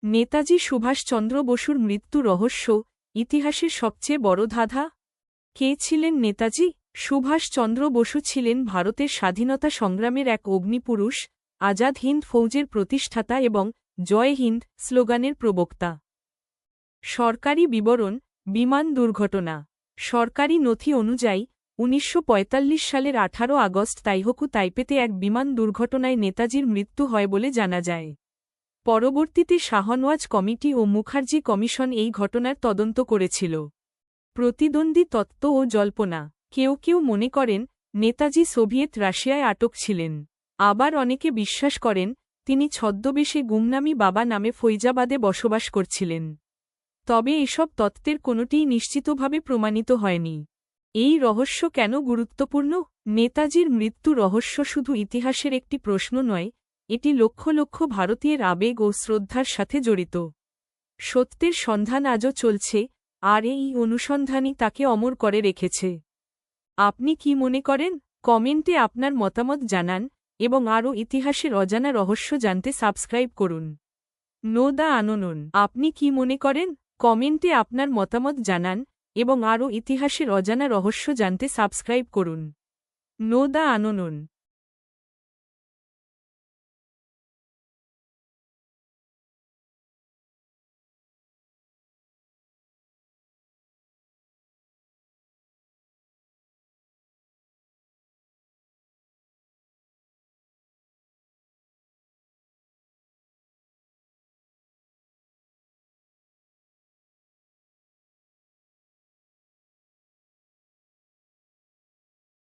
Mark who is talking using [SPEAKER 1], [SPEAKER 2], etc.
[SPEAKER 1] নেতাজি সুভাষচন্দ্র বসুর মৃত্যু রহস্য ইতিহাসের সবচেয়ে বড় ধাঁধা। কে ছিলেন নেতাজি? সুভাষচন্দ্র বসু ছিলেন ভারতের স্বাধীনতা সংগ্রামের এক অগ্নিপুরুষ, আজাদ হিন্দ ফৌজের প্রতিষ্ঠাতা এবং জয় হিন্দ স্লোগানের প্রবক্তা। সরকারি বিবরণ: বিমান দুর্ঘটনা। সরকারি নথি অনুযায়ী ১৯৪৫ সালের ১৮ আগস্ট তাইহোকু তাইপেতে এক বিমান দুর্ঘটনায় নেতাজির মৃত্যু হয় বলে জানা যায়। পরবর্তীতে শাহনওয়াজ কমিটি ও মুখার্জি কমিশন এই ঘটনার তদন্ত করেছিল। প্রতিদ্বন্দ্বী তত্ত্ব ও জল্পনা: কেউ কেউ মনে করেন নেতাজি সোভিয়েত রাশিয়ায় আটক ছিলেন। আবার অনেকে বিশ্বাস করেন তিনি ছদ্মবেশে গুমনামি বাবা নামে ফৈজাবাদে বসবাস করছিলেন। তবে এসব তত্ত্বের কোনোটিই নিশ্চিতভাবে প্রমাণিত হয়নি। এই রহস্য কেন গুরুত্বপূর্ণ? নেতাজির মৃত্যু রহস্য শুধু ইতিহাসের একটি প্রশ্ন নয়, এটি লক্ষ লক্ষ ভারতীয়ের আবেগ ও শ্রদ্ধার সাথে জড়িত। সত্যের সন্ধান আজও চলছে, আর এই অনুসন্ধানই তাকে অমর করে রেখেছে। আপনি কি মনে করেন? কমেন্টে আপনার মতামত জানান এবং আরও ইতিহাসের অজানা রহস্য জানতে সাবস্ক্রাইব করুন। Know the unknown. আপনি কি মনে করেন? কমেন্টে আপনার মতামত জানান এবং আরও ইতিহাসের অজানা রহস্য জানতে সাবস্ক্রাইব করুন। Know the unknown.